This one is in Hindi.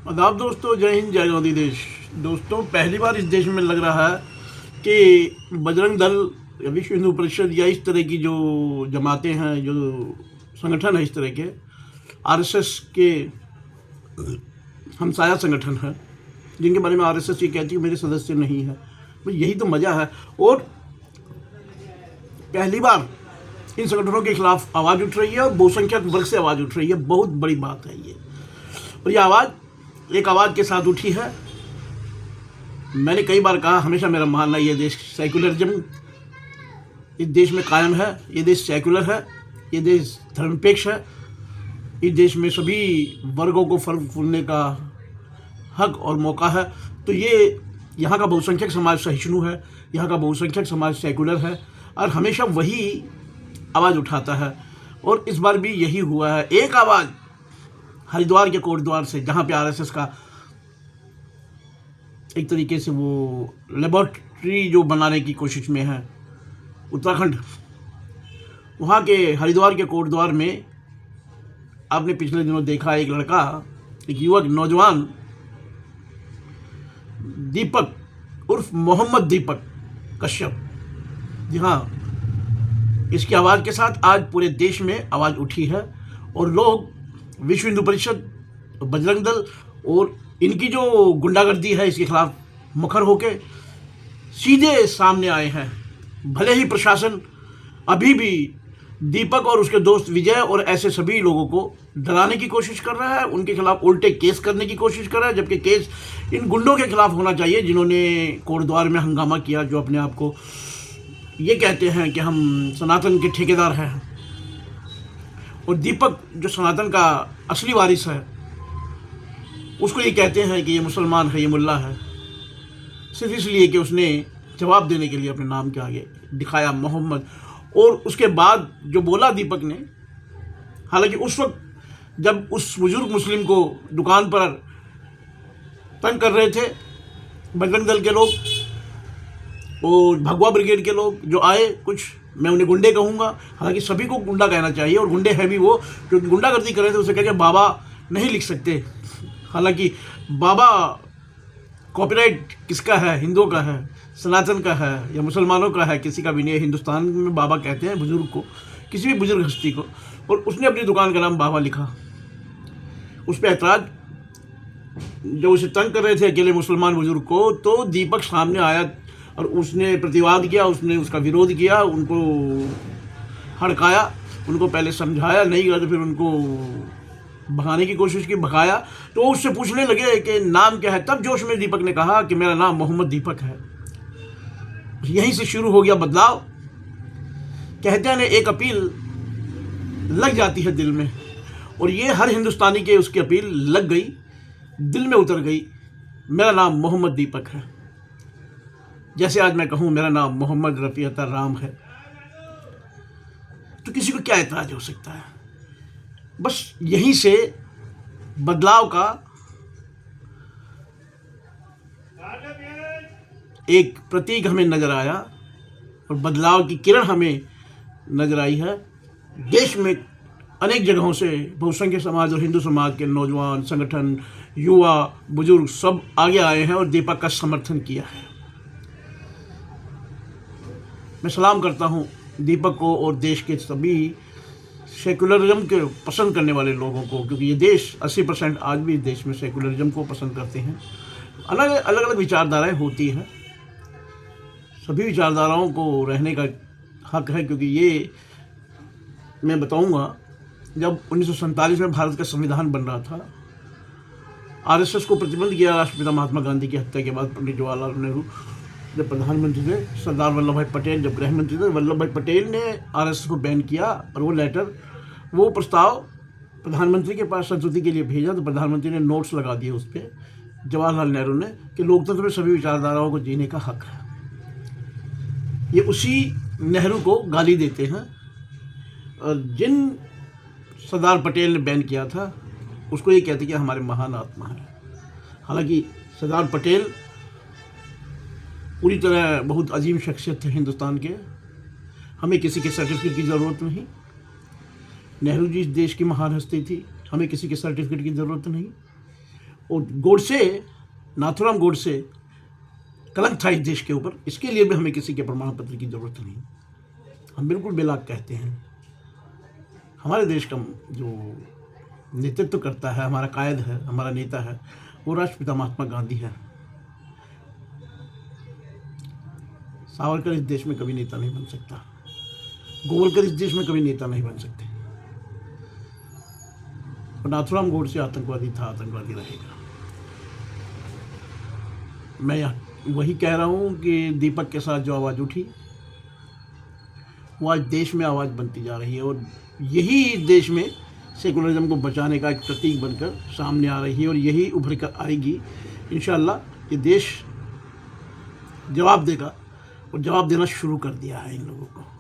आदाब दोस्तों, जय हिंद, जय गौरी देश। दोस्तों, पहली बार इस देश में लग रहा है कि बजरंग दल या विश्व हिंदू परिषद या इस तरह की जो जमातें हैं, जो संगठन है, इस तरह के आरएसएस के हमसाया संगठन है, जिनके बारे में आरएसएस ये कहती है मेरे सदस्य नहीं है। तो यही तो मज़ा है। और पहली बार इन संगठनों के खिलाफ आवाज़ उठ रही है और बहुसंख्यक वर्ग से आवाज़ उठ रही है। बहुत बड़ी बात है ये। और ये आवाज़ एक आवाज़ के साथ उठी है। मैंने कई बार कहा, हमेशा मेरा मानना ये देश सेकुलरिज्म इस देश में कायम है। ये देश सेकुलर है, ये देश धर्मनिरपेक्ष है। इस देश में सभी वर्गों को फल फूलने का हक और मौका है। तो ये यहाँ का बहुसंख्यक समाज सहिष्णु है, यहाँ का बहुसंख्यक समाज सेकुलर है और हमेशा वही आवाज़ उठाता है। और इस बार भी यही हुआ है। एक आवाज़ हरिद्वार के कोटद्वार से, जहाँ पे आरएसएस का एक तरीके से वो लेबोरेटरी जो बनाने की कोशिश में है, उत्तराखंड, वहाँ के हरिद्वार के कोटद्वार में आपने पिछले दिनों देखा एक लड़का, एक युवक नौजवान दीपक उर्फ मोहम्मद दीपक कश्यप, जी हाँ, इसकी आवाज़ के साथ आज पूरे देश में आवाज़ उठी है। और लोग विश्व हिंदू परिषद, बजरंग दल और इनकी जो गुंडागर्दी है इसके खिलाफ मुखर होके सीधे सामने आए हैं। भले ही प्रशासन अभी भी दीपक और उसके दोस्त विजय और ऐसे सभी लोगों को डराने की कोशिश कर रहा है, उनके खिलाफ उल्टे केस करने की कोशिश कर रहा है, जबकि केस इन गुंडों के खिलाफ होना चाहिए जिन्होंने कोटद्वार में हंगामा किया, जो अपने आप को ये कहते हैं कि हम सनातन के ठेकेदार हैं। और दीपक जो सनातन का असली वारिस है, उसको ये कहते हैं कि ये मुसलमान है, ये मुल्ला है, सिर्फ इसलिए कि उसने जवाब देने के लिए अपने नाम के आगे दिखाया मोहम्मद। और उसके बाद जो बोला दीपक ने, हालांकि उस वक्त जब उस बुजुर्ग मुस्लिम को दुकान पर तंग कर रहे थे बजरंग दल के लोग और भगवा ब्रिगेड के लोग जो आए, कुछ मैं उन्हें गुंडे कहूँगा, हालांकि सभी को गुंडा कहना चाहिए और गुंडे हैं भी वो, क्योंकि गुंडागर्दी कर रहे थे। उसे कह के बाबा नहीं लिख सकते, हालांकि बाबा कॉपीराइट किसका है? हिंदुओं का है, सनातन का है या मुसलमानों का है? किसी का भी नहीं है। हिंदुस्तान में बाबा कहते हैं बुजुर्ग को, किसी भी बुजुर्ग हस्ती को। और उसने अपनी दुकान का नाम बाबा लिखा। उस पर ऐतराज़, जब उसे तंग कर रहे थे अकेले मुसलमान बुजुर्ग को, तो दीपक सामने आया और उसने प्रतिवाद किया, उसने उसका विरोध किया, उनको हड़काया, उनको पहले समझाया, नहीं गया तो फिर उनको भगाने की कोशिश की, भगाया। तो उससे पूछने लगे कि नाम क्या है। तब जोश में दीपक ने कहा कि मेरा नाम मोहम्मद दीपक है। यहीं से शुरू हो गया बदलाव। कहते हैं ना, एक अपील लग जाती है दिल में, और ये हर हिंदुस्तानी के उसकी अपील लग गई, दिल में उतर गई। मेरा नाम मोहम्मद दीपक है। जैसे आज मैं कहूँ मेरा नाम मोहम्मद रफ़ी अता राम है, तो किसी को क्या ऐतराज़ हो सकता है? बस यहीं से बदलाव का एक प्रतीक हमें नज़र आया और बदलाव की किरण हमें नज़र आई है। देश में अनेक जगहों से बहुसंख्यक समाज और हिंदू समाज के नौजवान, संगठन, युवा, बुजुर्ग सब आगे आए हैं और दीपक का समर्थन किया है। मैं सलाम करता हूं दीपक को और देश के सभी सेकुलरिज्म के पसंद करने वाले लोगों को, क्योंकि ये देश 80% आज भी देश में सेकुलरिज्म को पसंद करते हैं। अलग अलग विचारधाराएं होती हैं, सभी विचारधाराओं को रहने का हक है। क्योंकि ये मैं बताऊंगा, जब 1947 में भारत का संविधान बन रहा था, आरएसएस को प्रतिबंध किया राष्ट्रपिता महात्मा गांधी की हत्या के बाद। पंडित जवाहरलाल नेहरू जब प्रधानमंत्री थे, सरदार वल्लभ भाई पटेल जब गृह मंत्री थे, वल्लभ भाई पटेल ने आरएसएस को बैन किया और वो लेटर, वो प्रस्ताव प्रधानमंत्री के पास संस्तुति के लिए भेजा। तो प्रधानमंत्री ने नोट्स लगा दिए उस पर, जवाहरलाल नेहरू ने, कि लोकतंत्र में सभी विचारधाराओं को जीने का हक है। ये उसी नेहरू को गाली देते हैं। और जिन सरदार पटेल ने बैन किया था उसको ये कहते कि हमारे महान आत्मा है। हालांकि सरदार पटेल पूरी तरह बहुत अजीम शख्सियत थे हिंदुस्तान के, हमें किसी के सर्टिफिकेट की ज़रूरत नहीं। नेहरू जी इस देश की महान हस्ती थी, हमें किसी के सर्टिफिकेट की ज़रूरत नहीं। और गोडसे, नाथूराम गोडसे कलंक था इस देश के ऊपर, इसके लिए भी हमें किसी के प्रमाण पत्र की ज़रूरत नहीं। हम बिल्कुल बेलाग कहते हैं। हमारे देश का जो नेतृत्व करता है, हमारा कायद है, हमारा नेता है, वो राष्ट्रपिता महात्मा गांधी है। सावरकर इस देश में कभी नेता नहीं बन सकता, गोवलकर इस देश में कभी नेता नहीं बन सकते, और नाथूराम गोडसे आतंकवादी था, आतंकवादी रहेगा। मैं वही कह रहा हूँ कि दीपक के साथ जो आवाज़ उठी वो आज देश में आवाज़ बनती जा रही है, और यही देश में सेकुलरिज्म को बचाने का एक प्रतीक बनकर सामने आ रही है, और यही उभर कर आएगी इंशाअल्लाह। ये देश जवाब देगा, और जवाब देना शुरू कर दिया है इन लोगों को।